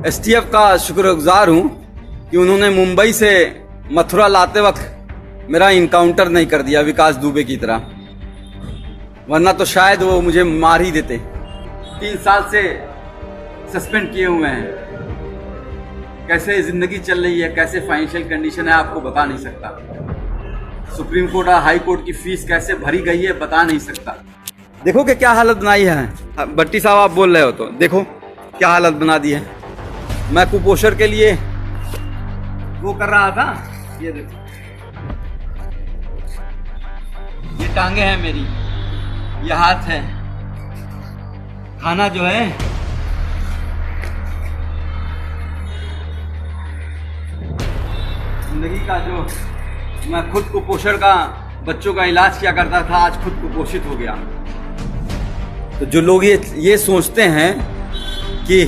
STF का शुक्रगुजार हूँ कि उन्होंने मुंबई से मथुरा लाते वक्त मेरा इनकाउंटर नहीं कर दिया विकास दुबे की तरह, वरना तो शायद वो मुझे मार ही देते। 3 साल से सस्पेंड किए हुए हैं। कैसे जिंदगी चल रही है, कैसे फाइनेंशियल कंडीशन है, आपको बता नहीं सकता। सुप्रीम कोर्ट और हाई कोर्ट की फीस कैसे भरी गई है, बता नहीं सकता। देखो कि क्या हालत बनाई है। भट्टी साहब आप बोल रहे हो तो देखो क्या हालत बना दी है। मैं कुपोषण के लिए वो कर रहा था, ये देखो, ये टांगे हैं मेरी, ये हाथ है। खाना जो है जिंदगी का, जो मैं खुद कुपोषण का बच्चों का इलाज किया करता था, आज खुद कुपोषित हो गया। तो जो लोग ये सोचते हैं कि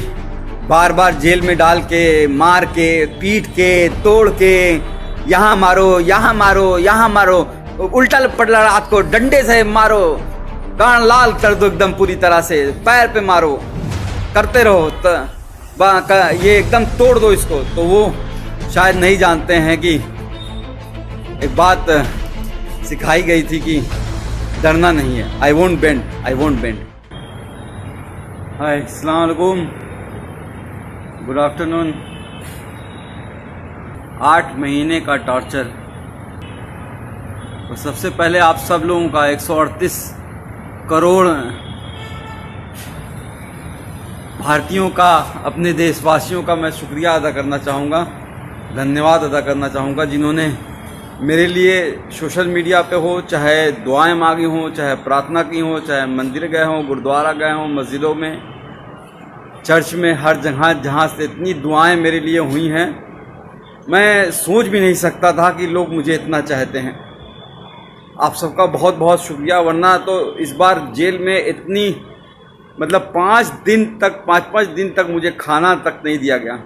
बार बार जेल में डाल के, मार के, पीट के, तोड़ के, यहाँ मारो, यहाँ मारो, यहाँ मारो, उल्टा पटला रात को डंडे से मारो, गान लाल कर दो एकदम पूरी तरह से, पैर पे मारो, करते रहो ये एकदम तोड़ दो इसको, तो वो शायद नहीं जानते हैं कि एक बात सिखाई गई थी कि डरना नहीं है। I won't bend, I won't bend. Hi, अस्सलाम वालेकुम, गुड आफ्टरनून। 8 महीने का टॉर्चर। तो सबसे पहले आप सब लोगों का 138 करोड़ भारतीयों का, अपने देशवासियों का मैं शुक्रिया अदा करना चाहूँगा, धन्यवाद अदा करना चाहूँगा, जिन्होंने मेरे लिए सोशल मीडिया पे हो, चाहे दुआएं मांगी हों, चाहे प्रार्थना की हो, चाहे मंदिर गए हों, गुरुद्वारा गए हों, मस्जिदों में, चर्च में, हर जगह जहाँ से इतनी दुआएं मेरे लिए हुई हैं, मैं सोच भी नहीं सकता था कि लोग मुझे इतना चाहते हैं। आप सबका बहुत बहुत शुक्रिया। वरना तो इस बार जेल में इतनी, मतलब 5 दिन तक मुझे खाना तक नहीं दिया गया।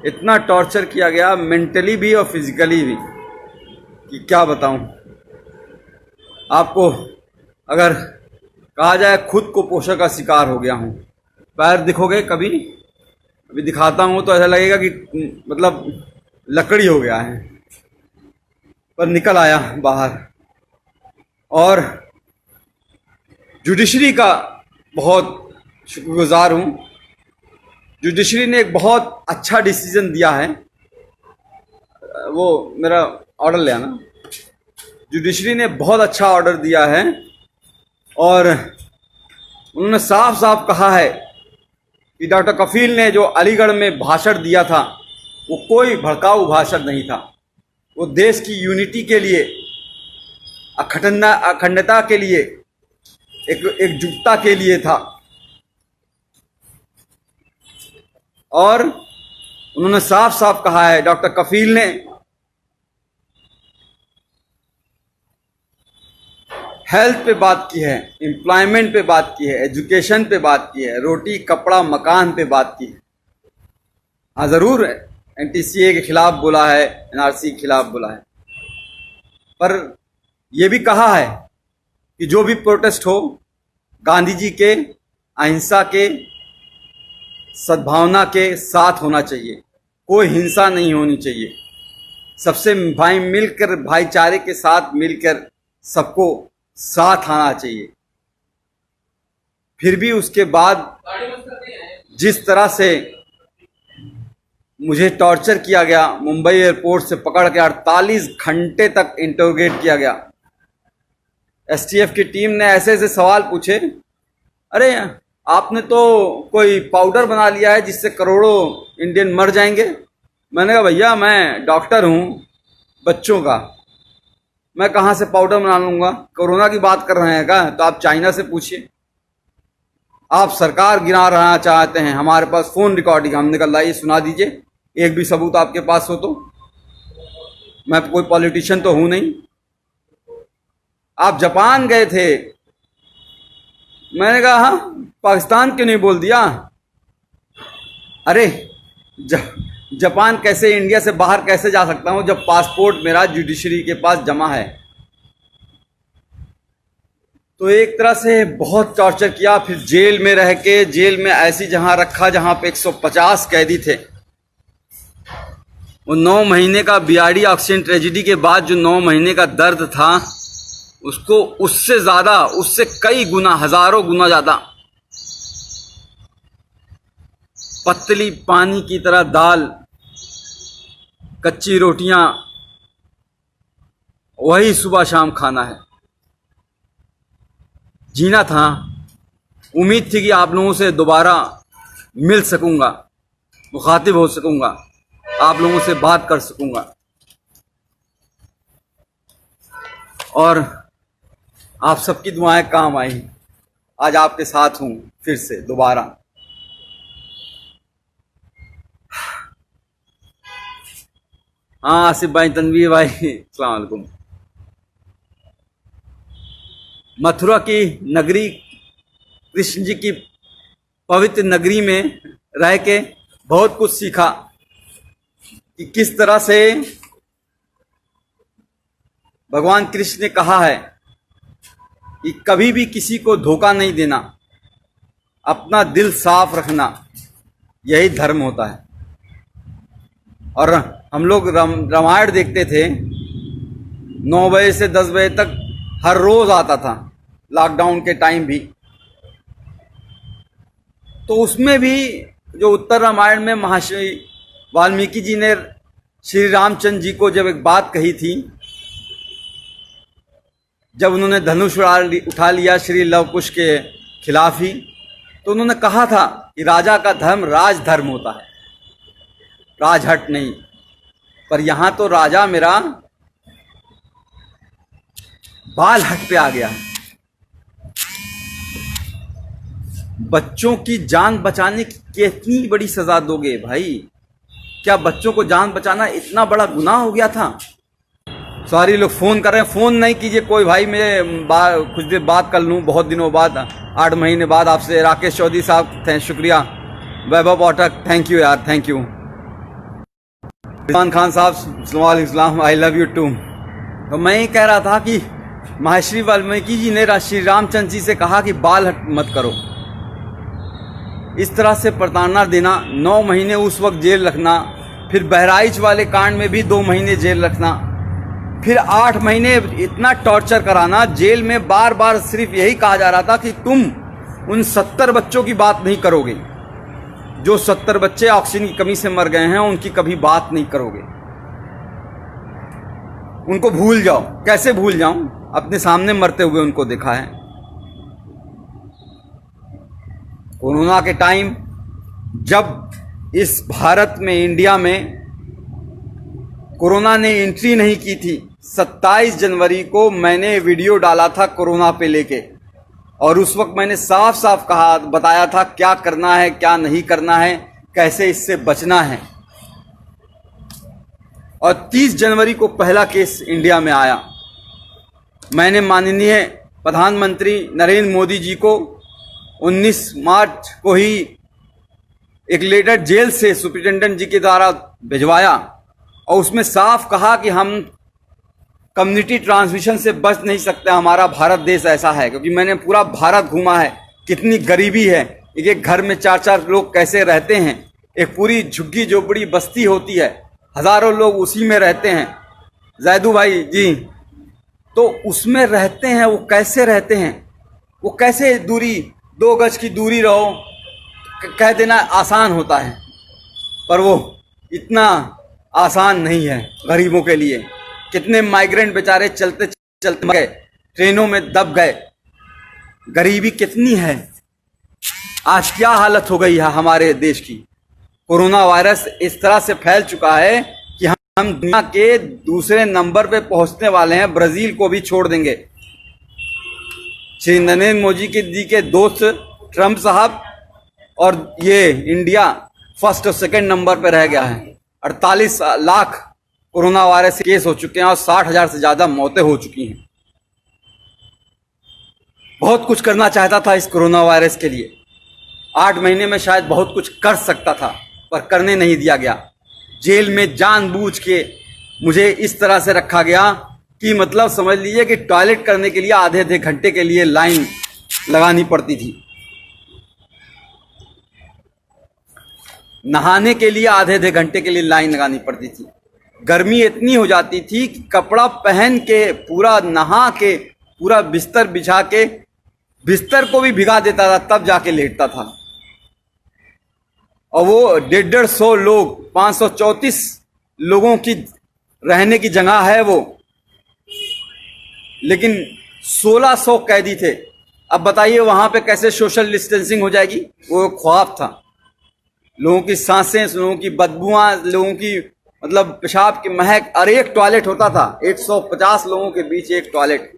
इतना टॉर्चर किया गया, मेंटली भी और फिजिकली भी, कि क्या बताऊं आपको। अगर कहा जाए खुद को पोषण का शिकार हो गया हूं। पैर दिखोगे कभी, अभी दिखाता हूं तो ऐसा लगेगा कि मतलब लकड़ी हो गया है, पर निकल आया बाहर। और जुडिशरी का बहुत शुक्रगुजार हूं। जुडिशरी ने एक बहुत अच्छा डिसीजन दिया है। वो मेरा ऑर्डर ले आना। जुडिशरी ने बहुत अच्छा ऑर्डर दिया है और उन्होंने साफ साफ कहा है कि डॉक्टर कफील ने जो अलीगढ़ में भाषण दिया था, वो कोई भड़काऊ भाषण नहीं था। वो देश की यूनिटी के लिए, अखंडता के लिए, एकजुटता के लिए था। और उन्होंने साफ साफ कहा है, डॉक्टर कफील ने, हेल्थ पे बात की है, एम्प्लॉयमेंट पे बात की है, एजुकेशन पे बात की है, रोटी कपड़ा मकान पे बात की है। हाँ, ज़रूर एनटीसीए के खिलाफ बोला है, एनआरसी के खिलाफ बोला है, पर यह भी कहा है कि जो भी प्रोटेस्ट हो, गांधी जी के अहिंसा के, सद्भावना के साथ होना चाहिए। कोई हिंसा नहीं होनी चाहिए। सबसे मिलकर, भाईचारे के साथ मिलकर सबको साथ आना चाहिए। फिर भी उसके बाद जिस तरह से मुझे टॉर्चर किया गया, मुंबई एयरपोर्ट से पकड़ के 48 घंटे तक इंटरोगेट किया गया। एसटीएफ की टीम ने ऐसे ऐसे सवाल पूछे, अरे आपने तो कोई पाउडर बना लिया है जिससे करोड़ों इंडियन मर जाएंगे। मैंने कहा भैया, मैं डॉक्टर हूँ बच्चों का, मैं कहाँ से पाउडर बना लूँगा। कोरोना की बात कर रहे हैं क्या? तो आप चाइना से पूछिए। आप सरकार गिरा रहना चाहते हैं, हमारे पास फ़ोन रिकॉर्डिंग, हमने कहा लाइए सुना दीजिए, एक भी सबूत आपके पास हो तो। मैं कोई पॉलिटिशियन तो हूँ नहीं। आप जापान गए थे, मैंने कहा हाँ, पाकिस्तान क्यों नहीं बोल दिया? अरे जापान कैसे, इंडिया से बाहर कैसे जा सकता हूं जब पासपोर्ट मेरा जुडिशरी के पास जमा है। तो एक तरह से बहुत टॉर्चर किया। फिर जेल में रह के, जेल में ऐसी जहां रखा जहां पे 150 कैदी थे। वो 9 महीने का बीआरडी ऑक्सीजन ट्रेजेडी के बाद जो 9 महीने का दर्द था, उसको उससे ज्यादा, उससे कई गुना, हजारों गुना ज्यादा पतली पानी की तरह दाल, कच्ची रोटियां, वही सुबह शाम खाना है। जीना था। उम्मीद थी कि आप लोगों से दोबारा मिल सकूंगा, मुखातिब हो सकूंगा, आप लोगों से बात कर सकूंगा, और आप सबकी दुआएं काम आई। आज आपके साथ हूं फिर से दोबारा। हाँ आसिफ भाई, तनवीर भाई, अस्सलाम वालेकुम। मथुरा की नगरी, कृष्ण जी की पवित्र नगरी में रह के बहुत कुछ सीखा कि किस तरह से भगवान कृष्ण ने कहा है कि कभी भी किसी को धोखा नहीं देना, अपना दिल साफ रखना, यही धर्म होता है। और हम लोग रामायण देखते थे 9 बजे से 10 बजे तक, हर रोज आता था, लॉकडाउन के टाइम भी। तो उसमें भी जो उत्तर रामायण में महर्षि वाल्मीकि जी ने श्री रामचंद्र जी को जब एक बात कही थी, जब उन्होंने धनुष उठा लिया श्री लव कुश के खिलाफ ही, तो उन्होंने कहा था कि राजा का धर्म राजधर्म होता है, राजहट नहीं। पर यहां तो राजा मेरा बाल हट पे आ गया है। बच्चों की जान बचाने की कितनी बड़ी सजा दोगे भाई? क्या बच्चों को जान बचाना इतना बड़ा गुनाह हो गया था? सारे लोग फोन कर रहे हैं, फोन नहीं कीजिए कोई भाई, मैं कुछ देर बात कर लूँ, बहुत दिनों बाद, 8 महीने बाद आपसे। राकेश चौधरी साहब शुक्रिया, वैभव पाठक थैंक यू यार, थैंक यू। इरफान खान साहब सलाम, आई लव यू टू। तो मैं ये कह रहा था कि महर्षि वाल्मीकि जी ने श्री रामचंद्र जी से कहा कि बाल हट मत करो। इस तरह से प्रताड़ना देना, 9 महीने उस वक्त जेल रखना, फिर बहराइच वाले कांड में भी 2 महीने जेल रखना, फिर 8 महीने इतना टॉर्चर कराना। जेल में बार बार सिर्फ यही कहा जा रहा था कि तुम उन 70 बच्चों की बात नहीं करोगे, जो 70 बच्चे ऑक्सीजन की कमी से मर गए हैं, उनकी कभी बात नहीं करोगे, उनको भूल जाओ। कैसे भूल जाऊं? अपने सामने मरते हुए उनको देखा है। कोरोना के टाइम जब इस भारत में, इंडिया में कोरोना ने एंट्री नहीं की थी, 27 जनवरी को मैंने वीडियो डाला था कोरोना पे लेके, और उस वक्त मैंने साफ साफ कहा, बताया था क्या करना है, क्या नहीं करना है, कैसे इससे बचना है। और 30 जनवरी को पहला केस इंडिया में आया। मैंने माननीय प्रधानमंत्री नरेंद्र मोदी जी को 19 मार्च को ही एक लेटर जेल से सुप्रिंटेंडेंट जी के द्वारा भिजवाया, और उसमें साफ कहा कि हम कम्युनिटी ट्रांसमिशन से बच नहीं सकते, हमारा भारत देश ऐसा है। क्योंकि मैंने पूरा भारत घूमा है, कितनी गरीबी है, एक एक घर में 4-4 लोग कैसे रहते हैं, एक पूरी झुग्गी झोपड़ी बस्ती होती है, हजारों लोग उसी में रहते हैं। जैदू भाई जी, तो उसमें रहते हैं, वो कैसे रहते हैं, वो कैसे दूरी, 2 गज की दूरी रहो, कह देना आसान होता है, पर वो इतना आसान नहीं है गरीबों के लिए। कितने माइग्रेंट बेचारे चलते चलते गए, ट्रेनों में दब गए। गरीबी कितनी है, आज क्या हालत हो गई है हमारे देश की। कोरोना वायरस इस तरह से फैल चुका है कि हम दुनिया के दूसरे नंबर पे पहुंचने वाले हैं, ब्राजील को भी छोड़ देंगे। श्री नरेंद्र मोदी जी के दोस्त ट्रंप साहब, और ये इंडिया फर्स्ट और सेकंड नंबर पे रह गया है। 48 लाख कोरोना वायरस केस हो चुके हैं और 60,000 से ज्यादा मौतें हो चुकी हैं। बहुत कुछ करना चाहता था इस कोरोना वायरस के लिए, 8 महीने में शायद बहुत कुछ कर सकता था, पर करने नहीं दिया गया। जेल में जानबूझ के मुझे इस तरह से रखा गया कि मतलब समझ लीजिए कि टॉयलेट करने के लिए आधे आधे घंटे के लिए लाइन लगानी पड़ती थी, नहाने के लिए आधे आधे घंटे के लिए लाइन लगानी पड़ती थी। गर्मी इतनी हो जाती थी कि कपड़ा पहन के पूरा नहा के पूरा बिस्तर बिछा के बिस्तर को भी भिगा देता था, तब जाके लेटता था। और वो 150 लोग 534 लोगों की रहने की जगह है वो, लेकिन 1600 कैदी थे। अब बताइए वहां पे कैसे सोशल डिस्टेंसिंग हो जाएगी? वो ख्वाब था। लोगों की सांसें, लोगों की बदबुआं, लोगों की मतलब पेशाब की महक, और एक टॉयलेट होता था, 150 लोगों के बीच एक टॉयलेट।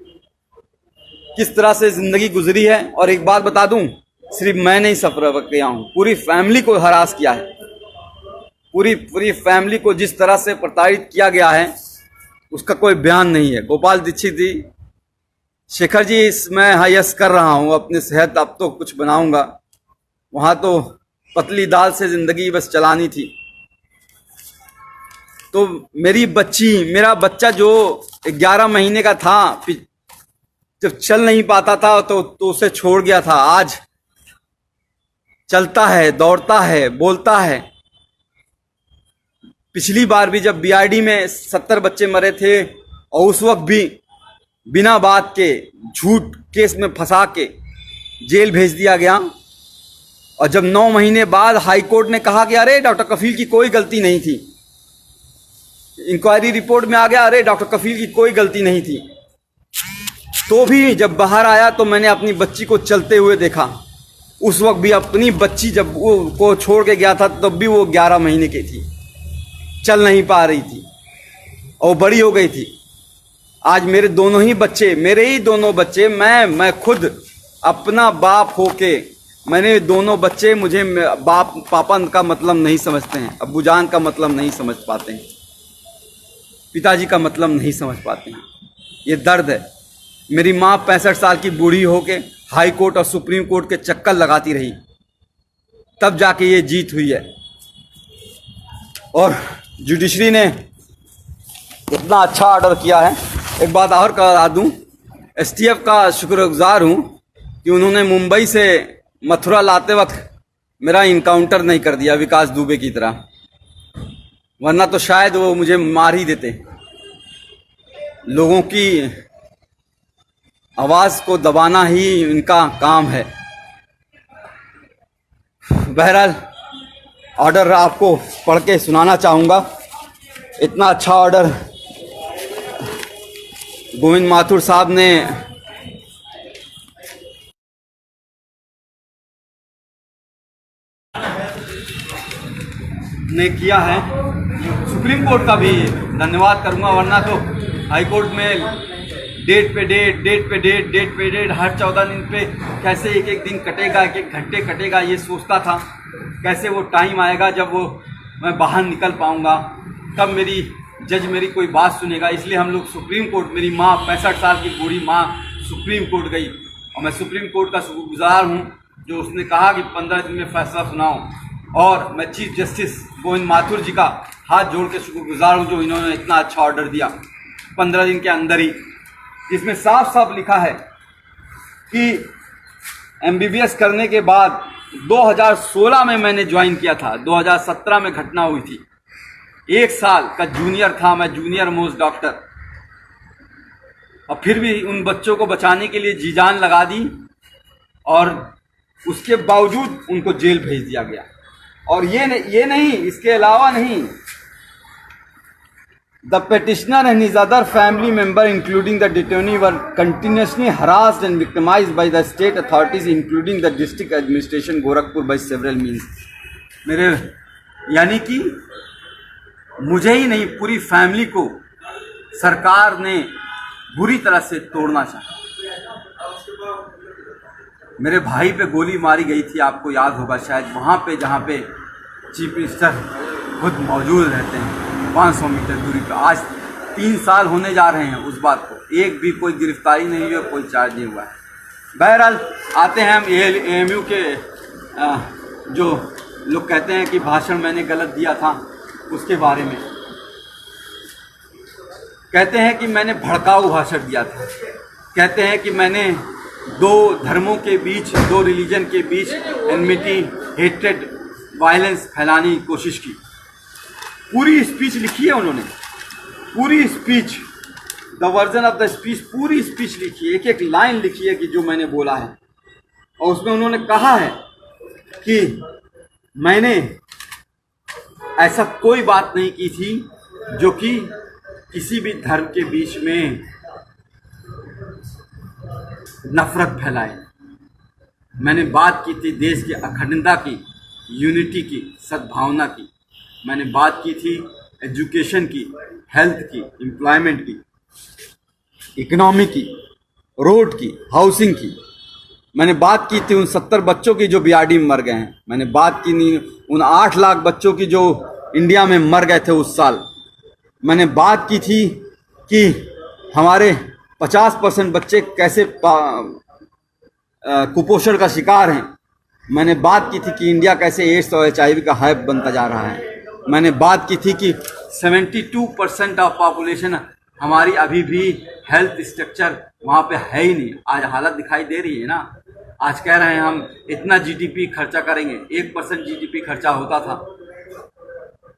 किस तरह से जिंदगी गुजरी है। और एक बात बता दूं, सिर्फ मैं नहीं सफर किया हूं, पूरी फैमिली को हरास किया है। पूरी फैमिली को जिस तरह से प्रताड़ित किया गया है उसका कोई बयान नहीं है। गोपाल दीक्षित जी, शेखर जी, मैं हायस कर रहा हूं अपनी सेहत, अब तो कुछ बनाऊंगा। वहां तो पतली दाल से जिंदगी बस चलानी थी। तो मेरा बच्चा जो 11 महीने का था, जब चल नहीं पाता था तो उसे छोड़ गया था, आज चलता है, दौड़ता है, बोलता है। पिछली बार भी जब बीआरडी में 70 बच्चे मरे थे और उस वक्त भी बिना बात के झूठ केस में फंसा के जेल भेज दिया गया। और जब 9 महीने बाद हाई कोर्ट ने कहा कि अरे डॉक्टर कफील की कोई गलती नहीं थी, इंक्वायरी रिपोर्ट में आ गया अरे डॉक्टर कफील की कोई गलती नहीं थी, तो भी जब बाहर आया तो मैंने अपनी बच्ची को चलते हुए देखा। उस वक्त भी अपनी बच्ची जब वो को छोड़ के गया था तब भी वो 11 महीने की थी, चल नहीं पा रही थी और बड़ी हो गई थी। आज मेरे दोनों ही बच्चे, मैं खुद अपना बाप होके, मैंने दोनों बच्चे, मुझे बाप पापा का मतलब नहीं समझते हैं, अब्बू जान का मतलब नहीं समझ पाते हैं, पिताजी का मतलब नहीं समझ पाते हैं। ये दर्द है। मेरी माँ 65 साल की बूढ़ी होके हाई कोर्ट और सुप्रीम कोर्ट के चक्कर लगाती रही, तब जाके ये जीत हुई है। और जुडिशरी ने इतना अच्छा ऑर्डर किया है। एक बात और करा दूं, एसटीएफ का शुक्रगुजार हूं कि उन्होंने मुंबई से मथुरा लाते वक्त मेरा इनकाउंटर नहीं कर दिया विकास दुबे की तरह, वरना तो शायद वो मुझे मार ही देते। लोगों की आवाज को दबाना ही इनका काम है। बहरहाल ऑर्डर आपको पढ़ के सुनाना चाहूँगा। इतना अच्छा ऑर्डर गोविंद माथुर साहब ने किया है। सुप्रीम कोर्ट का भी धन्यवाद करूंगा, वरना तो हाई कोर्ट में डेट पे डेट हर 14 दिन पे कैसे एक एक दिन कटेगा, एक एक घंटे कटेगा, ये सोचता था। कैसे वो टाइम आएगा जब मैं बाहर निकल पाऊंगा, कब मेरी जज मेरी कोई बात सुनेगा। इसलिए हम लोग सुप्रीम कोर्ट, मेरी माँ 65 साल की बूढ़ी माँ सुप्रीम कोर्ट गई और मैं सुप्रीम कोर्ट का शुक्रगुजार हूँ जो उसने कहा कि 15 दिन में फैसला सुनाओ। और मैं चीफ जस्टिस गोविंद माथुर जी का हाथ जोड़ के शुक्रगुजार हूँ जो इन्होंने इतना अच्छा ऑर्डर दिया 15 दिन के अंदर ही, जिसमें साफ साफ लिखा है कि एमबीबीएस करने के बाद 2016 में मैंने ज्वाइन किया था, 2017 में घटना हुई थी। 1 साल का जूनियर था मैं, जूनियर मोस्ट डॉक्टर, और फिर भी उन बच्चों को बचाने के लिए जी जान लगा दी और उसके बावजूद उनको जेल भेज दिया गया। और ये नहीं, इसके अलावा नहीं, The petitioner and his other family member, including the detainee, were continuously harassed and victimized by the state authorities, including the district administration Gorakhpur, by several means. मेरे यानी कि मुझे ही नहीं, पूरी फैमिली को सरकार ने बुरी तरह से तोड़ना चाहा। मेरे भाई पे गोली मारी गई थी, आपको याद होगा शायद, वहाँ पे जहाँ पे चीफ मिनिस्टर खुद मौजूद रहते हैं 500 मीटर दूरी पर। आज 3 साल होने जा रहे हैं उस बात को, एक भी कोई गिरफ्तारी नहीं हुई, कोई चार्ज नहीं हुआ है। बहरहाल आते हैं हम एएमयू के जो लोग कहते हैं कि भाषण मैंने गलत दिया था उसके बारे में। कहते हैं कि मैंने भड़काऊ भाषण दिया था, कहते हैं कि मैंने दो धर्मों के बीच, दो रिलीजन के बीच एनमिटी, हेट्रेड, वायलेंस फैलाने की कोशिश की। पूरी स्पीच लिखी है उन्होंने, पूरी speech, the version of the speech, पूरी स्पीच लिखी है, एक एक लाइन लिखी है कि जो मैंने बोला है। और उसमें उन्होंने कहा है कि मैंने ऐसा कोई बात नहीं की थी जो कि किसी भी धर्म के बीच में नफरत फैलाए। मैंने बात की थी देश की अखंडता की, यूनिटी की, सद्भावना की। मैंने बात की थी एजुकेशन की, हेल्थ की, एम्प्लॉयमेंट की, इकोनॉमी की, रोड की, हाउसिंग की। मैंने बात की थी उन 70 बच्चों की जो बीआरडी में मर गए हैं। मैंने बात की नहीं उन 8 लाख बच्चों की जो इंडिया में मर गए थे उस साल। मैंने बात की थी कि हमारे 50% बच्चे कैसे कुपोषण का शिकार हैं। मैंने बात की थी कि इंडिया कैसे एड्स और HIV का हब बनता जा रहा है। मैंने बात की थी कि 72% ऑफ पॉपुलेशन हमारी अभी भी हेल्थ स्ट्रक्चर वहाँ पे है ही नहीं। आज हालत दिखाई दे रही है ना। आज कह रहे हैं हम इतना GDP खर्चा करेंगे, 1% GDP खर्चा होता था।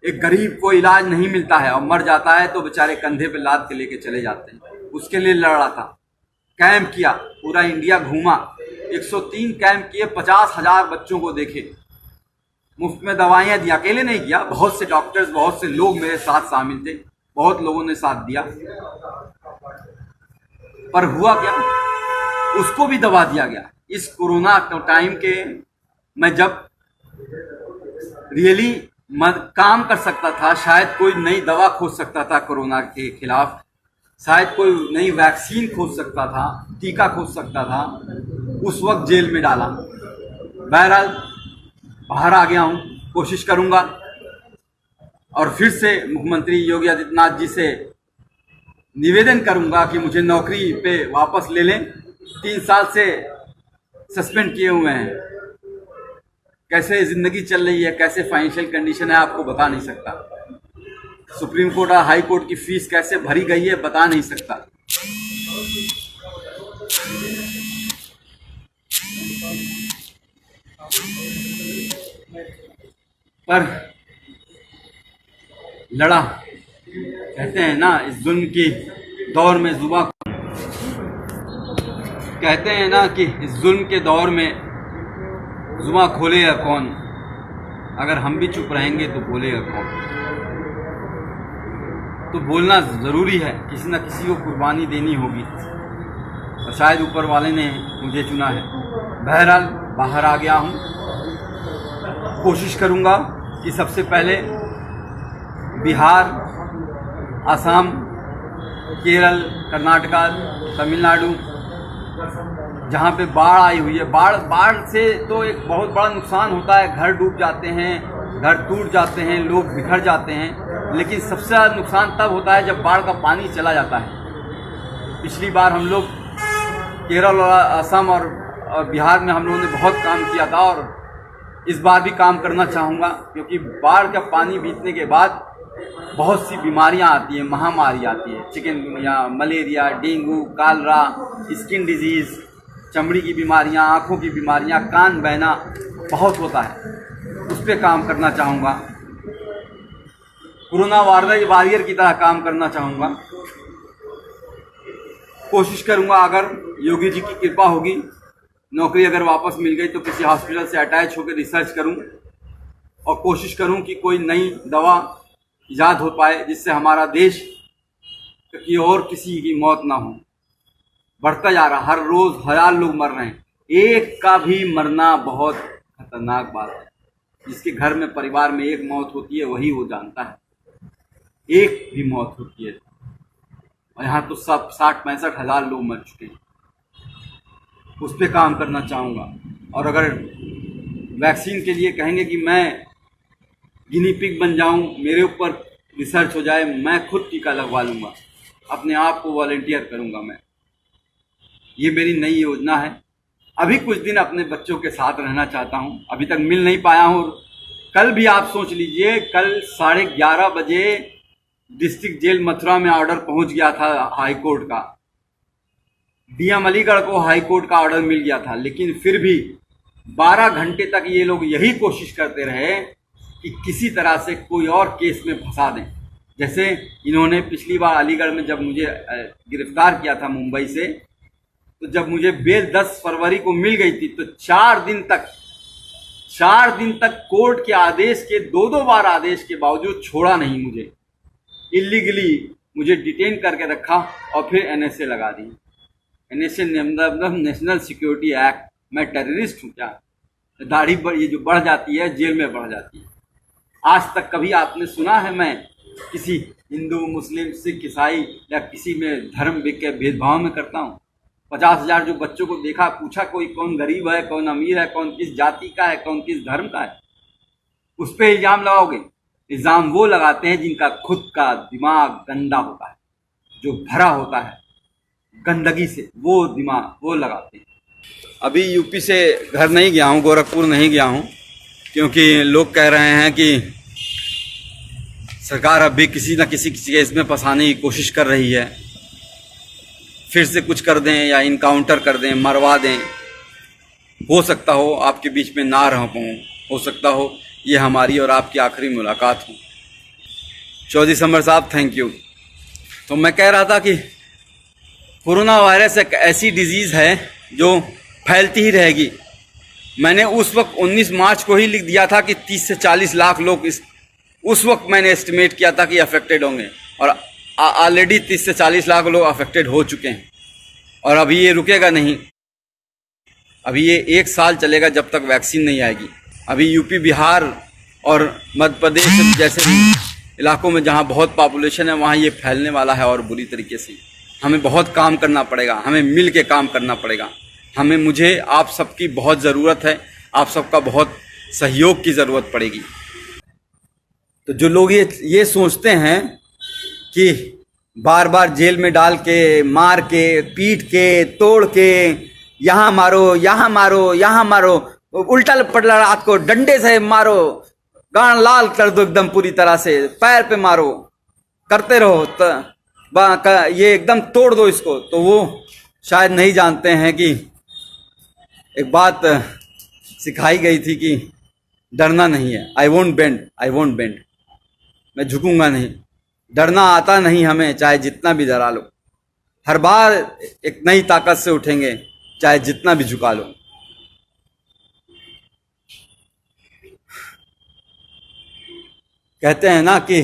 एक गरीब को इलाज नहीं मिलता है और मर जाता है तो बेचारे कंधे पे लाद के लेके चले जाते हैं। उसके लिए लड़ा था, कैंप किया, पूरा इंडिया घूमा, 103 कैंप किए, 50,000 बच्चों को देखे, मुफ्त में दवाइयाँ दी। अकेले नहीं किया, बहुत से डॉक्टर्स, बहुत से लोग मेरे साथ शामिल थे, बहुत लोगों ने साथ दिया। पर हुआ क्या, उसको भी दबा दिया गया। इस कोरोना टाइम के मैं जब रियली काम कर सकता था, शायद कोई नई दवा खोज सकता था कोरोना के खिलाफ, शायद कोई नई वैक्सीन खोज सकता था, टीका खोज सकता था, उस वक्त जेल में डाला। बहरहाल बाहर आ गया हूँ, कोशिश करूँगा और फिर से मुख्यमंत्री योगी आदित्यनाथ जी से निवेदन करूँगा कि मुझे नौकरी पे वापस ले लें। 3 साल से सस्पेंड किए हुए हैं। कैसे ज़िंदगी चल रही है, कैसे फाइनेंशियल कंडीशन है, आपको बता नहीं सकता। सुप्रीम कोर्ट और हाई कोर्ट की फीस कैसे भरी गई है, बता नहीं सकता। पर लड़ा, कहते हैं ना इस जुल्म की दौर में जुबां, कहते हैं ना कि इस जुल्म के दौर में जुबां खोलेगा कौन। अगर हम भी चुप रहेंगे तो बोलेगा कौन। तो बोलना ज़रूरी है, किसी न किसी को कुर्बानी देनी होगी और शायद ऊपर वाले ने मुझे चुना है। बहरहाल बाहर आ गया हूँ, कोशिश करूँगा कि सबसे पहले बिहार, असम, केरल, कर्नाटका, तमिलनाडु, जहाँ पे बाढ़ आई हुई है, बाढ़ से तो एक बहुत बड़ा नुकसान होता है। घर डूब जाते हैं, घर टूट जाते हैं, लोग बिखर जाते हैं। लेकिन सबसे ज़्यादा नुकसान तब होता है जब बाढ़ का पानी चला जाता है। पिछली बार हम लोग केरल और असम और बिहार में हम लोगों ने बहुत काम किया था और इस बार भी काम करना चाहूँगा, क्योंकि बाढ़ का पानी बीतने के बाद बहुत सी बीमारियां आती हैं, महामारी आती है, chikungunya, malaria, dengue, Kalra, skin disease, चमड़ी की बीमारियां, आँखों की बीमारियां, कान बहना बहुत होता है। उस पर काम करना चाहूँगा, कोरोना वॉरियर की तरह काम करना चाहूँगा। कोशिश करूँगा अगर योगी जी की कृपा होगी, नौकरी अगर वापस मिल गई तो किसी हॉस्पिटल से अटैच होकर रिसर्च करूँ और कोशिश करूँ कि कोई नई दवा ईजाद हो पाए जिससे हमारा देश की और किसी की मौत ना हो। बढ़ता जा रहा, हर रोज़ 1000 लोग मर रहे हैं। एक का भी मरना बहुत खतरनाक बात है। जिसके घर में, परिवार में एक मौत होती है वही वो जानता है, एक भी मौत होती है। और यहाँ तो सब 60-65 हज़ार लोग मर चुके हैं। उस पर काम करना चाहूँगा। और अगर वैक्सीन के लिए कहेंगे कि मैं गिनी पिग बन जाऊँ, मेरे ऊपर रिसर्च हो जाए, मैं खुद टीका लगवा लूँगा, अपने आप को वॉलंटियर करूँगा मैं। ये मेरी नई योजना है। अभी कुछ दिन अपने बच्चों के साथ रहना चाहता हूँ, अभी तक मिल नहीं पाया हूँ। कल भी आप सोच लीजिए, कल 11:30 बजे डिस्ट्रिक्ट जेल मथुरा में ऑर्डर पहुंच गया था हाई कोर्ट का, डीएम अलीगढ़ को हाई कोर्ट का ऑर्डर मिल गया था, लेकिन फिर भी 12 घंटे तक ये लोग यही कोशिश करते रहे कि किसी तरह से कोई और केस में फंसा दें। जैसे इन्होंने पिछली बार अलीगढ़ में जब मुझे गिरफ्तार किया था मुंबई से, तो जब मुझे बेल 10 फरवरी को मिल गई थी तो 4 दिन तक कोर्ट के आदेश के 2-2 बार आदेश के बावजूद छोड़ा नहीं मुझे, इलीगली मुझे डिटेन करके रखा और फिर एनएसए लगा दी। एनएसए मतलब नेशनल सिक्योरिटी एक्ट। मैं टेररिस्ट हूँ क्या? दाढ़ी ये जो बढ़ जाती है जेल में बढ़ जाती है। आज तक कभी आपने सुना है मैं किसी हिंदू मुस्लिम सिख ईसाई या किसी में धर्म के भेदभाव में करता हूँ? 50,000 जो बच्चों को देखा, पूछा कोई कौन गरीब है, कौन अमीर है, कौन किस जाति का है, कौन किस धर्म का है? उस पर इल्ज़ाम लगाओगे? इल्ज़ाम वो लगाते हैं जिनका खुद का दिमाग गंदा होता है, जो भरा होता है गंदगी से, वो दिमाग वो लगाते हैं। अभी यूपी से घर नहीं गया हूँ, गोरखपुर नहीं गया हूँ, क्योंकि लोग कह रहे हैं कि सरकार अब भी किसी न किसी केस में फंसाने की कोशिश कर रही है, फिर से कुछ कर दें या इनकाउंटर कर दें, मरवा दें। हो सकता हो आपके बीच में ना रह पाऊँ, हो सकता हो ये हमारी और आपकी आखिरी मुलाकात हो। चौधरी समर साहब थैंक यू। तो मैं कह रहा था कि कोरोना वायरस एक ऐसी डिजीज़ है जो फैलती ही रहेगी। मैंने उस वक्त 19 मार्च को ही लिख दिया था कि 30 से 40 लाख लोग उस वक्त मैंने एस्टिमेट किया था कि अफेक्टेड होंगे, और ऑलरेडी 30 से 40 लाख लोग अफेक्टेड हो चुके हैं। और अभी ये रुकेगा नहीं, अभी ये 1 साल चलेगा जब तक वैक्सीन नहीं आएगी। अभी यूपी, बिहार और मध्य प्रदेश जैसे इलाकों में जहाँ बहुत पॉपुलेशन है वहाँ ये फैलने वाला है और बुरी तरीके से। हमें बहुत काम करना पड़ेगा, हमें मिल के काम करना पड़ेगा। मुझे आप सबकी बहुत ज़रूरत है, आप सबका बहुत सहयोग की ज़रूरत पड़ेगी। तो जो लोग ये सोचते हैं कि बार बार जेल में डाल के, मार के, पीट के, तोड़ के, यहाँ मारो, यहाँ मारो, यहाँ मारो, उल्टा पलटा रात को डंडे से मारो, गान लाल कर दो एकदम पूरी तरह से, पैर पे मारो, करते रहो ये एकदम तोड़ दो इसको, तो वो शायद नहीं जानते हैं कि एक बात सिखाई गई थी कि डरना नहीं है। आई वोंट बेंड, मैं झुकूंगा नहीं। डरना आता नहीं हमें, चाहे जितना भी डरा लो। हर बार एक नई ताकत से उठेंगे, चाहे जितना भी झुका लो। कहते हैं ना कि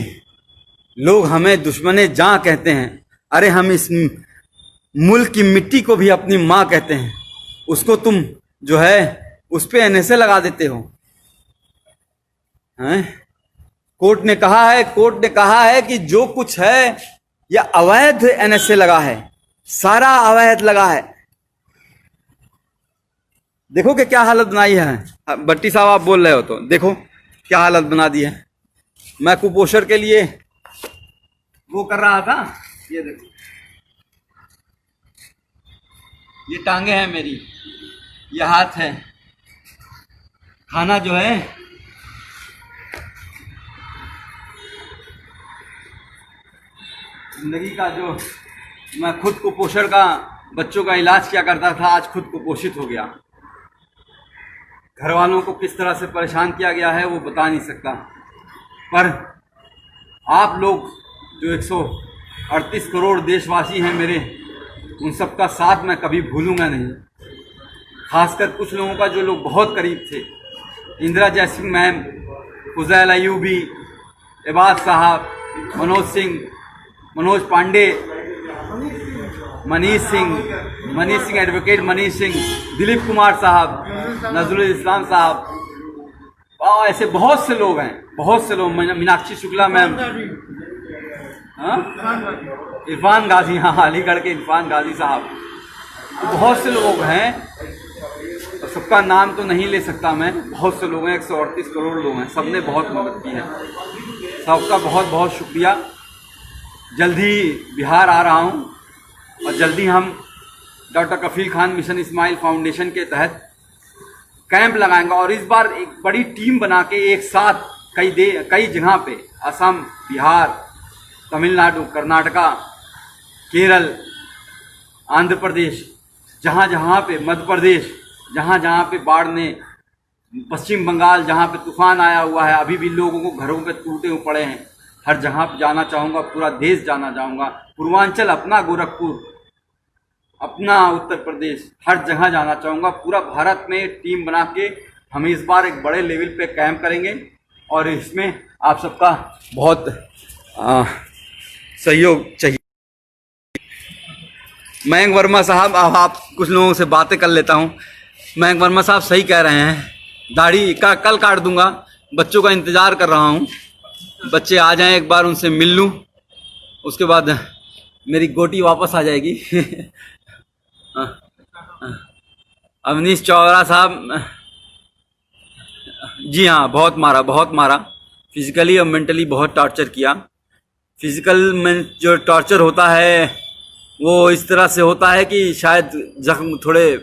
लोग हमें दुश्मने जान कहते हैं, अरे हम इस मुल्क की मिट्टी को भी अपनी माँ कहते हैं। उसको तुम जो है उस पे एनएसए लगा देते हो हैं? कोर्ट ने कहा है कि जो कुछ है यह अवैध एनएसए लगा है, सारा अवैध लगा है। देखो कि क्या हालत बनाई है। भट्टी साहब आप बोल रहे हो तो देखो क्या हालत बना दी है। मैं कुपोषण के लिए वो कर रहा था, ये देखो ये टांगे हैं मेरी, ये हाथ है। खाना जो है जिंदगी का, जो मैं खुद कुपोषण का बच्चों का इलाज किया करता था, आज खुद कुपोषित हो गया। घर वालों को किस तरह से परेशान किया गया है वो बता नहीं सकता, पर आप लोग जो 138 करोड़ देशवासी हैं मेरे, उन सबका साथ मैं कभी भूलूंगा नहीं। खासकर कुछ लोगों का जो लोग बहुत करीब थे, इंदिरा जयसिंह मैम, फुज़ैल अयूबी, इबाद साहब, मनोज सिंह, मनोज पांडे, मनीष सिंह, एडवोकेट मनीष सिंह, दिलीप कुमार साहब, नजरुल इस्लाम साहब, और ऐसे बहुत से लोग हैं, बहुत से लोग। मीनाक्षी शुक्ला मैम, इरफान गाजी, हाँ अलीगढ़ के इरफान गाजी साहब, तो बहुत से लोग हैं, तो सबका नाम तो नहीं ले सकता मैं। बहुत से लोग हैं, 138 करोड़ लोग हैं, सबने बहुत मदद की है। सबका बहुत बहुत शुक्रिया। जल्दी बिहार आ रहा हूँ और जल्दी हम डॉक्टर कफील खान मिशन इस्माइल फाउंडेशन के तहत कैंप लगाएंगे, और इस बार एक बड़ी टीम बना के एक साथ कई जगह पे, असम, बिहार, तमिलनाडु, कर्नाटका, केरल, आंध्र प्रदेश, जहाँ जहाँ पे, मध्य प्रदेश, जहाँ जहाँ पे बाढ़ ने, पश्चिम बंगाल जहाँ पे तूफान आया हुआ है, अभी भी लोगों को घरों पे टूटे हुए पड़े हैं, हर जगह पे जाना चाहूँगा, पूरा देश जाना चाहूँगा, पूर्वांचल अपना, गोरखपुर अपना, उत्तर प्रदेश, हर जगह जाना चाहूँगा। पूरा भारत में टीम बना के हम इस बार एक बड़े लेवल पे कैंप करेंगे और इसमें आप सबका बहुत सहयोग चाहिए। मयंक वर्मा साहब, अब आप कुछ लोगों से बातें कर लेता हूँ। मयंक वर्मा साहब सही कह रहे हैं, दाढ़ी का कल काट दूंगा, बच्चों का इंतज़ार कर रहा हूँ, बच्चे आ जाएं, एक बार उनसे मिल लूँ, उसके बाद मेरी गोटी वापस आ जाएगी। अवनीश चौरा साहब, जी हाँ, बहुत मारा, फिजिकली और मेंटली बहुत टॉर्चर किया। फिजिकल में जो टॉर्चर होता है वो इस तरह से होता है कि शायद जख्म थोड़े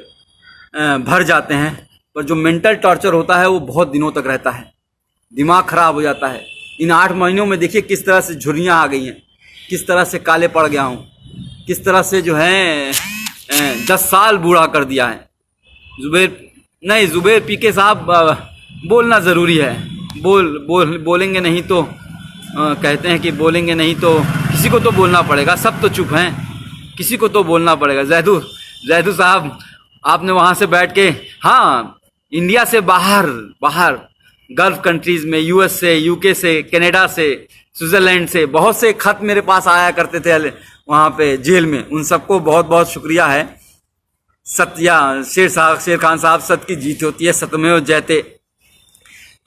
भर जाते हैं, पर जो मेंटल टॉर्चर होता है वो बहुत दिनों तक रहता है, दिमाग खराब हो जाता है। इन 8 महीनों में देखिए किस तरह से झुर्रियाँ आ गई हैं, किस तरह से काले पड़ गया हूँ, किस तरह से जो है 10 साल बूढ़ा कर दिया है। जुबेर पीके साहब, बोलना ज़रूरी है, बोलेंगे नहीं तो कहते हैं कि बोलेंगे नहीं तो किसी को तो बोलना पड़ेगा, सब तो चुप हैं, किसी को तो बोलना पड़ेगा। जैदू साहब, आपने वहाँ से बैठ के, हाँ, इंडिया से बाहर गल्फ कंट्रीज़ में, यूएस से, यूके से, कनाडा से, स्विट्ज़रलैंड से बहुत से खत मेरे पास आया करते थे वहाँ पे जेल में, उन सबको बहुत बहुत शुक्रिया है। शेर खान साहब, सत्य की जीत होती है, सत्यमेव जयते।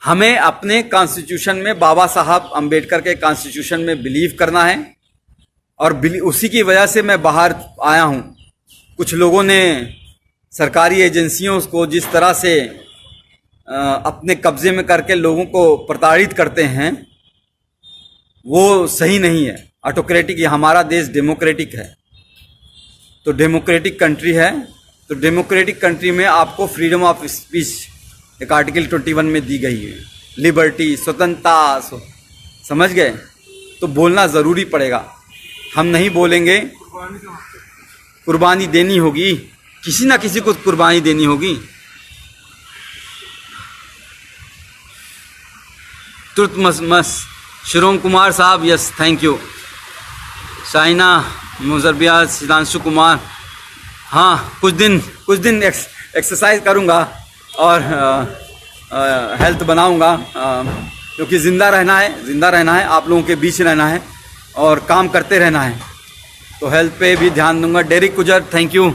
हमें अपने कॉन्स्टिट्यूशन में, बाबा साहब अम्बेडकर के कॉन्स्टिट्यूशन में बिलीव करना है और उसी की वजह से मैं बाहर आया हूँ। कुछ लोगों ने सरकारी एजेंसियों को जिस तरह से अपने कब्जे में करके लोगों को प्रताड़ित करते हैं वो सही नहीं है। ऑटोक्रेटिक, हमारा देश डेमोक्रेटिक है, तो डेमोक्रेटिक कंट्री है, तो डेमोक्रेटिक कंट्री में आपको फ्रीडम ऑफ स्पीच एक आर्टिकल 21 में दी गई है, लिबर्टी, स्वतंत्रता, समझ गए? तो बोलना ज़रूरी पड़ेगा। हम नहीं बोलेंगे, कुर्बानी देनी होगी, किसी ना किसी को कुर्बानी देनी होगी। तुर्तमस शिरोम कुमार साहब, यस, थैंक यू। शाइना मुजरबिया, सिद्धांशु कुमार, हाँ, कुछ दिन एक्सरसाइज करूँगा और हेल्थ बनाऊँगा, क्योंकि ज़िंदा रहना है, आप लोगों के बीच रहना है और काम करते रहना है, तो हेल्थ पे भी ध्यान दूंगा। डेरिक गुजर, थैंक यू,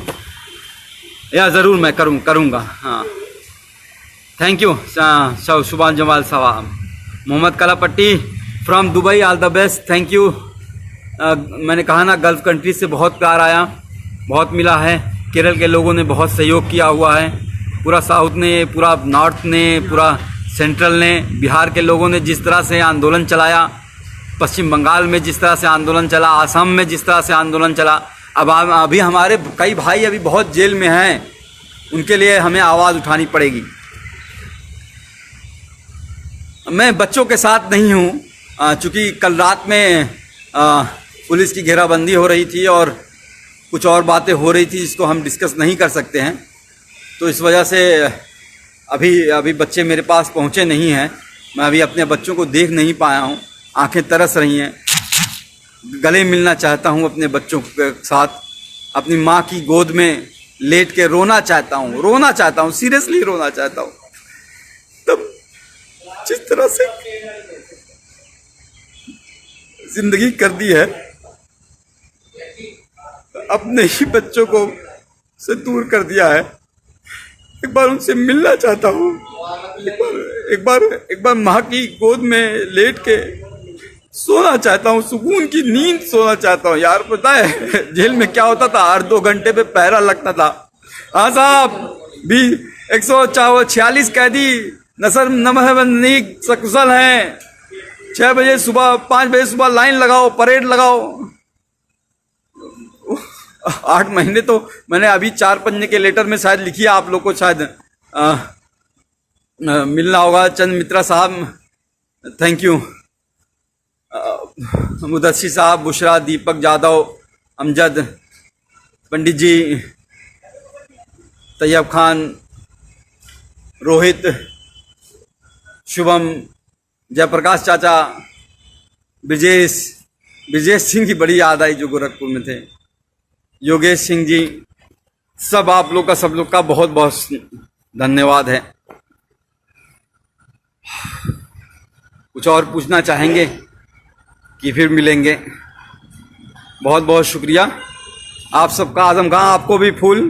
या ज़रूर मैं करूँगा, हाँ, थैंक यू। शुभान जमाल साहब, Mohammed Kalapatti from Dubai, all the best, thank you. मैंने कहा ना, गल्फ़ कंट्री से बहुत प्यार आया, बहुत मिला है, केरल के लोगों ने बहुत सहयोग किया हुआ है, पूरा साउथ ने, पूरा नॉर्थ ने, पूरा सेंट्रल ने, बिहार के लोगों ने जिस तरह से आंदोलन चलाया, पश्चिम बंगाल में जिस तरह से आंदोलन चला, असम में जिस तरह से आंदोलन चला, अब अभी हमारे कई भाई अभी बहुत जेल में हैं, उनके लिए हमें आवाज़ उठानी पड़ेगी। मैं बच्चों के साथ नहीं हूँ, चूँकि कल रात में पुलिस की घेराबंदी हो रही थी और कुछ और बातें हो रही थी जिसको हम डिस्कस नहीं कर सकते हैं, तो इस वजह से अभी बच्चे मेरे पास पहुँचे नहीं हैं। मैं अभी अपने बच्चों को देख नहीं पाया हूँ, आंखें तरस रही हैं, गले मिलना चाहता हूँ अपने बच्चों के साथ, अपनी माँ की गोद में लेट के रोना चाहता हूँ, सीरियसली रोना चाहता हूँ। तब जिस तरह से जिंदगी कर दी है, अपने ही बच्चों को से दूर कर दिया है, एक बार उनसे मिलना चाहता हूँ, एक बार माँ की गोद में लेट के सोना चाहता हूँ, सुकून की नींद सोना चाहता हूँ। यार पता है जेल में क्या होता था, 8-2 घंटे पे पहरा लगता था। हाँ साहब, भी 146 कैदी नसर नमहबंदी सकुशल हैं, 5 बजे सुबह लाइन लगाओ, परेड लगाओ। 8 महीने तो मैंने अभी 4 पन्ने के लेटर में शायद लिखी है, आप लोग को शायद मिलना होगा। चंद मित्रा साहब, थैंक यू। मुदस्सिर साहब, बुशरा, दीपक जादव, अमजद, पंडित जी, तैयब खान, रोहित, शुभम, जयप्रकाश चाचा, ब्रिजेश सिंह की बड़ी याद आई जो गोरखपुर में थे, योगेश सिंह जी, सब आप लोग का, सब लोग का बहुत बहुत धन्यवाद है। कुछ और पूछना चाहेंगे कि फिर मिलेंगे? बहुत बहुत शुक्रिया आप सबका। आजम खां, आपको भी फूल,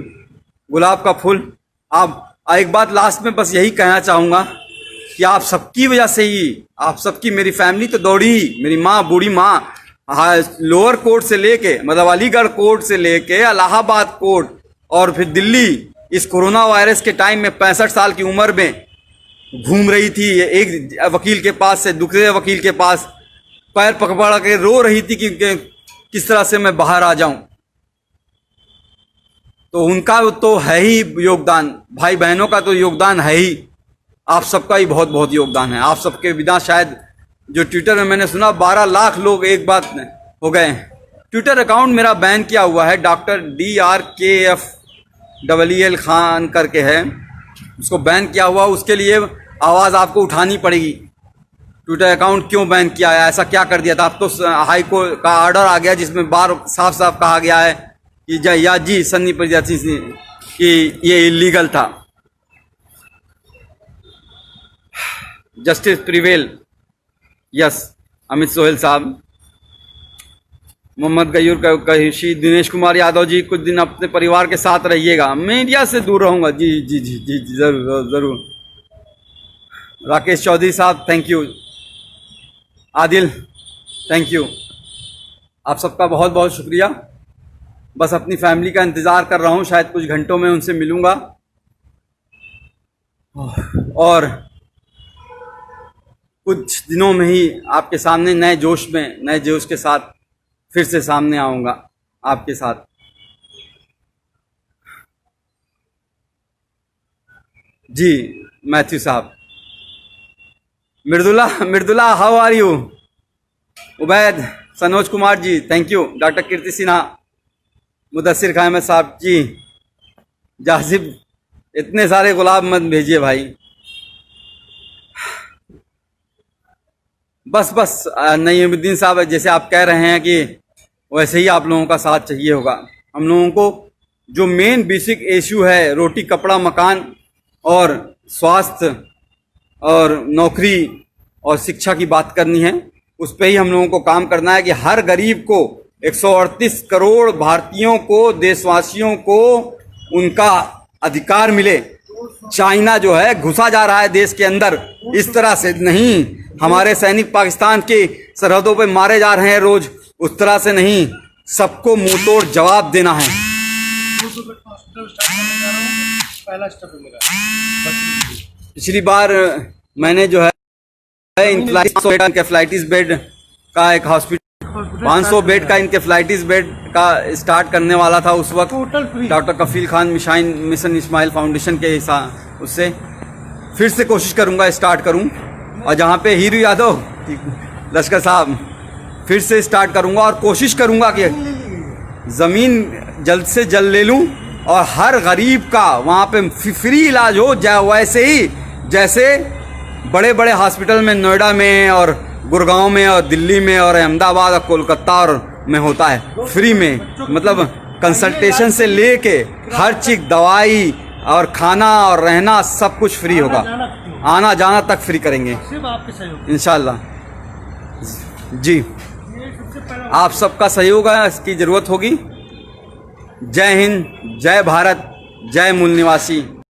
गुलाब का फूल। आप एक बात लास्ट में बस यही कहना चाहूँगा कि आप सबकी वजह से ही, आप सबकी, मेरी फैमिली तो दौड़ी, मेरी माँ, बूढ़ी माँ, लोअर कोर्ट से लेके, मतलब अलीगढ़ कोर्ट से लेके इलाहाबाद कोर्ट और फिर दिल्ली, इस कोरोना वायरस के टाइम में 65 साल की उम्र में घूम रही थी, एक वकील के पास से दूसरे वकील के पास, पैर पकड़ के रो रही थी कि किस तरह से मैं बाहर आ जाऊं। तो उनका तो है ही योगदान, भाई बहनों का तो योगदान है ही, आप सबका ही बहुत बहुत योगदान है। आप सबके बिना शायद, जो ट्विटर में मैंने सुना 12 लाख लोग एक बात हो गए। ट्विटर अकाउंट मेरा बैन किया हुआ है, डॉक्टर DRKFEL खान करके है, उसको बैन किया हुआ। उसके लिए आवाज़ आपको उठानी पड़ेगी। ट्विटर अकाउंट क्यों बैन किया है, ऐसा क्या कर दिया था? अब तो हाई कोर्ट का ऑर्डर आ गया जिसमें बार साफ साफ कहा गया है कि जी सन्नी प्रजाति कि ये इलीगल था। Justice prevail, yes, Amit Sohail साहब, मोहम्मद गयूर कहिशी, दिनेश कुमार यादव जी, कुछ दिन अपने परिवार के साथ रहिएगा, मीडिया से दूर रहूंगा। जी जी जी जी जी, जरूर जरूर। राकेश चौधरी साहब, thank you. Adil, thank you. आप सबका बहुत बहुत शुक्रिया। बस अपनी फैमिली का इंतज़ार कर रहा हूँ, शायद कुछ घंटों में उनसे मिलूँगा और कुछ दिनों में ही आपके सामने नए जोश के साथ फिर से सामने आऊँगा आपके साथ। जी मैथ्यू साहब, Mridula how are you? Ubaid, Sanoj Kumar ji, thank you. Doctor Kirti Sinha, Mudassir Khan साहब जी, जासिब, इतने सारे गुलाब मत भेजिए भाई। बस नईमुद्दीन साहब, जैसे आप कह रहे हैं कि वैसे ही आप लोगों का साथ चाहिए होगा। हम लोगों को जो मेन बेसिक इशू है, रोटी कपड़ा मकान और स्वास्थ्य और नौकरी और शिक्षा की बात करनी है, उस पर ही हम लोगों को काम करना है कि हर गरीब को, 138 करोड़ भारतीयों को, देशवासियों को उनका अधिकार मिले। चाइना जो है घुसा जा रहा है देश के अंदर, इस तरह से नहीं। हमारे सैनिक पाकिस्तान की सरहदों पे मारे जा रहे हैं रोज, उस तरह से नहीं। सबको मुंह तोड़ जवाब देना है। पिछली बार मैंने जो है इंकेफ्लाइटिस बेड का एक हॉस्पिटल, 500 बेड का इंकेफ्लाइटिस बेड का स्टार्ट करने वाला था उस वक्त, डॉक्टर कफील खान मिशन इस्माइल फाउंडेशन के हिसाब, उससे फिर से कोशिश करूंगा स्टार्ट करूं। और जहां पे हीरू यादव लश्कर साहब, फिर से स्टार्ट करूंगा और कोशिश करूंगा कि ज़मीन जल्द से जल्द ले लूं और हर गरीब का वहां पे फ्री इलाज हो जाए, वैसे ही जैसे बड़े बड़े हॉस्पिटल में नोएडा में और गुड़गांव में और दिल्ली में और अहमदाबाद और कोलकाता और में होता है, फ्री में। मतलब कंसल्टेशन से लेके हर चीज़, दवाई और खाना और रहना सब कुछ फ्री होगा, आना जाना तक फ्री करेंगे इंशाल्लाह। जी, आप सबका सहयोग है, इसकी ज़रूरत होगी। जय हिंद, जय भारत, जय मूल निवासी।